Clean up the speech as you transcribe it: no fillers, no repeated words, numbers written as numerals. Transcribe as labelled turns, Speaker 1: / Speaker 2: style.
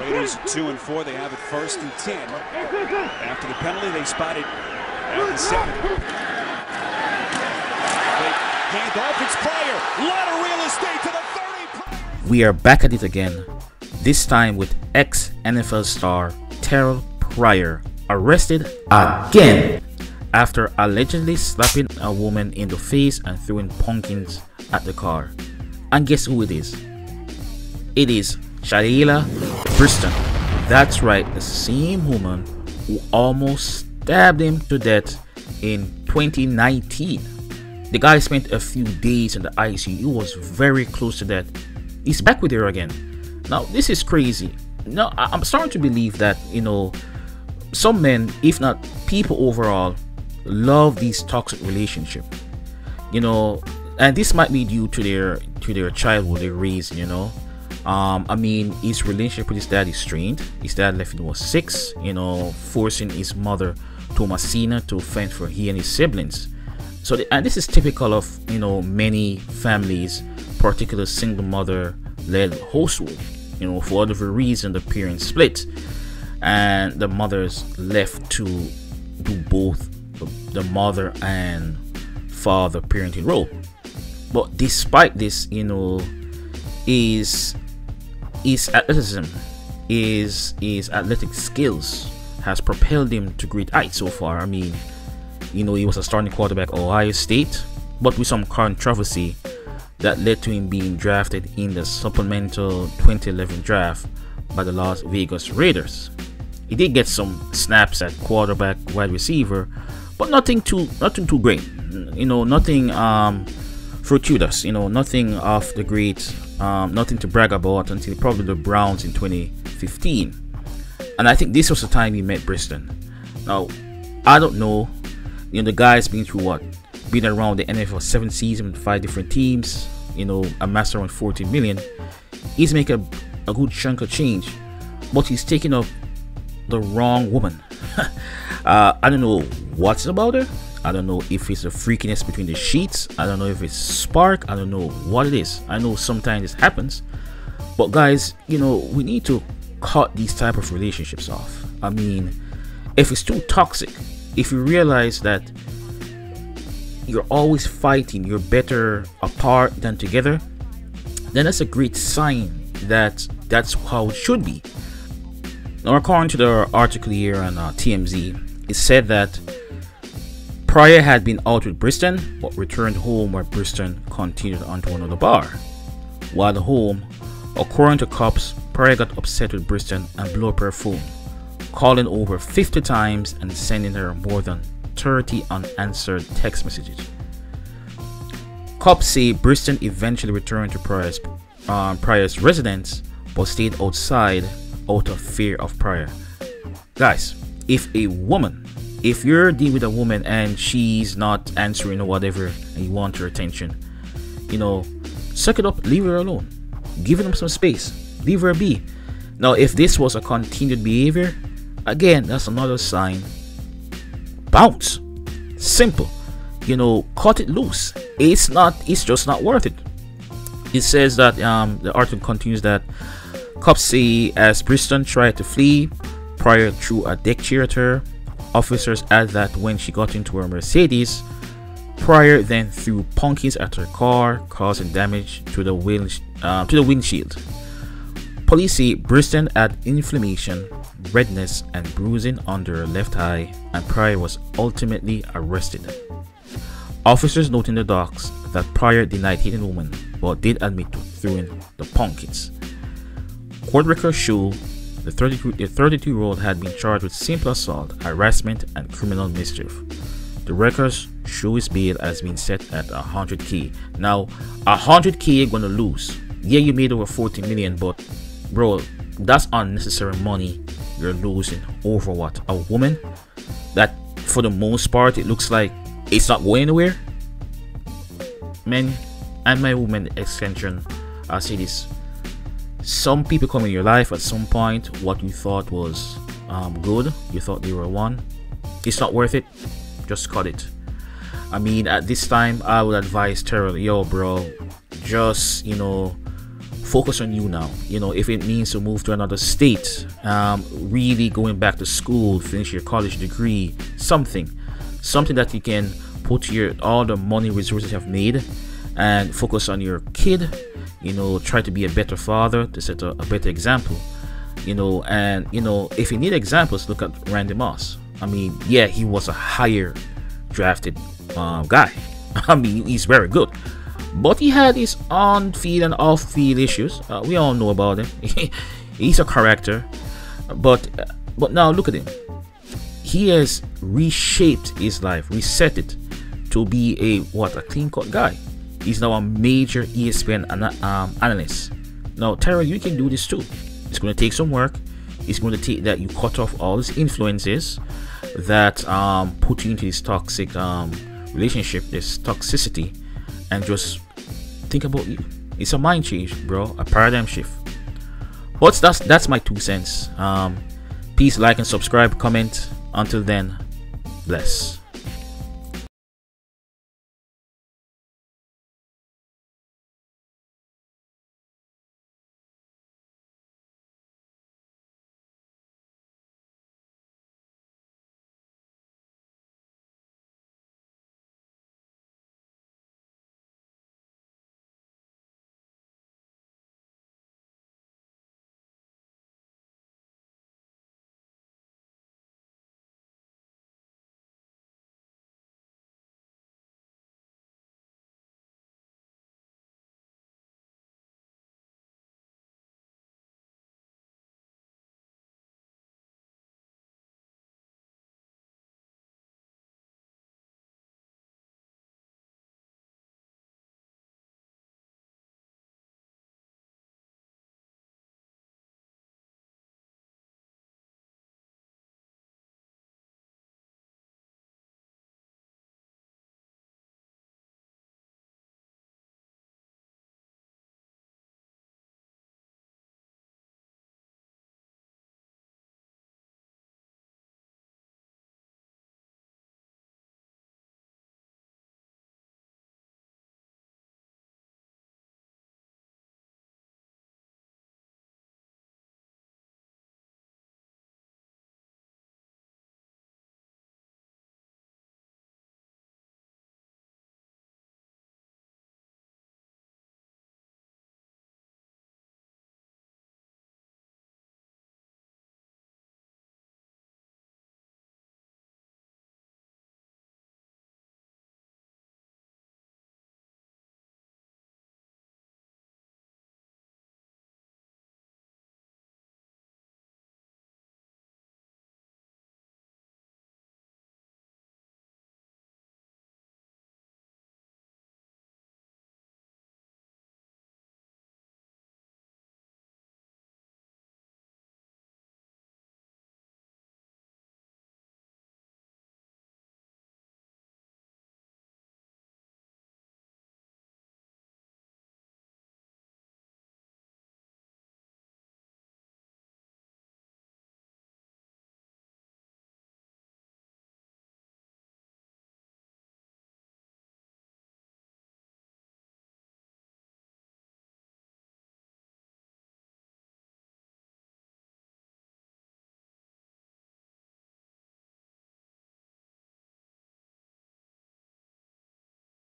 Speaker 1: Raiders at 2 and 4. They have it 1st and 10. After the penalty, they spotted at the 7. They hand off. It's Pryor. A lot of real estate to the 30.
Speaker 2: We are back at it again. This time with ex-NFL star Terrelle Pryor arrested again after allegedly slapping a woman in the face and throwing pumpkins at the car. And guess who it is? It is Shalaya Briston. That's right, the same woman who almost stabbed him to death in 2019. The guy spent a few days in the ICU. He was very close to death. He's back with her again. Now, this is crazy. Now, I'm starting to believe that, some men, if not people overall, love these toxic relationships. And this might be due to their childhood, their raising. I mean, his relationship with his dad is strained. His dad left when he was 6, forcing his mother Thomasina to fend for he and his siblings. So, and this is typical of many families, particularly single mother-led household. For whatever reason, the parents split, and the mother's left to do both the mother and father parenting role. But despite this, his athleticism, his athletic skills has propelled him to great heights so far. I mean, he was a starting quarterback at Ohio State, but with some controversy that led to him being drafted in the supplemental 2011 draft by the Las Vegas Raiders. He did get some snaps at quarterback, wide receiver, but nothing too great. Nothing fortuitous. Nothing off the great. Nothing to brag about until probably the Browns in 2015. And I think this was the time he met Briston. Now, I don't know. The guy's been through what? Been around the NFL 7 seasons with 5 different teams. Amassed around 14 million. He's making a good chunk of change, but he's taking up the wrong woman. I don't know what's about her. I don't know if it's a freakiness between the sheets. I don't know if it's spark. I don't know what it is. I know sometimes this happens, but guys, we need to cut these type of relationships off. I mean, if it's too toxic, if you realize that you're always fighting, you're better apart than together, then that's a great sign that that's how it should be. Now, according to the article here on TMZ, it said that Pryor had been out with Briston but returned home where Briston continued onto another bar. While at home, according to cops, Pryor got upset with Briston and blew up her phone, calling over 50 times and sending her more than 30 unanswered text messages. Cops say Briston eventually returned to Pryor's residence but stayed outside out of fear of Pryor. Guys, if you're dealing with a woman and she's not answering or whatever and you want her attention, suck it up, leave her alone, give them some space, leave her be. Now, if this was a continued behavior, again, that's another sign. Bounce. Simple. Cut it loose. It's just not worth it. It says that the article continues that cops say as Briston tried to flee, Pryor threw a deck chair at her. Officers add that when she got into her Mercedes, Pryor then threw pumpkins at her car, causing damage to the windshield. Police say Briston had inflammation, redness, and bruising under her left eye, and Pryor was ultimately arrested. Officers note in the docs that Pryor denied hitting the woman, but did admit to throwing the pumpkins. Court records show the 32-year-old had been charged with simple assault, harassment, and criminal mischief. The records show his bail has been set at $100K. Now, $100K you're gonna lose. Yeah, you made over 40 million, but bro, that's unnecessary money you're losing over what? A woman that, for the most part, it looks like it's not going anywhere. Men and my woman extension, I'll say this: some people come in your life at some point. What you thought was good, you thought they were one, it's not worth it. Just cut it. I mean, at this time, I would advise Terrelle, yo, bro, just focus on you now. You know, if it means to move to another state, really going back to school, finish your college degree, something that you can put all the money resources you have made and focus on your kid. You know, try to be a better father, to set a better example. You know, and you know, if you need examples, look at Randy Moss. I mean, yeah, he was a higher drafted guy. I mean, he's very good, but he had his on-field and off-field issues. We all know about him. He's a character, but now look at him. He has reshaped his life, reset it to be a clean-cut guy. He's now a major ESPN analyst. Now, Terrelle, you can do this too. It's going to take some work. It's going to take that you cut off all these influences that put you into this toxic relationship, this toxicity, and just think about you. It's a mind change, bro, a paradigm shift. But that's my 2 cents. Please like and subscribe, comment. Until then, bless.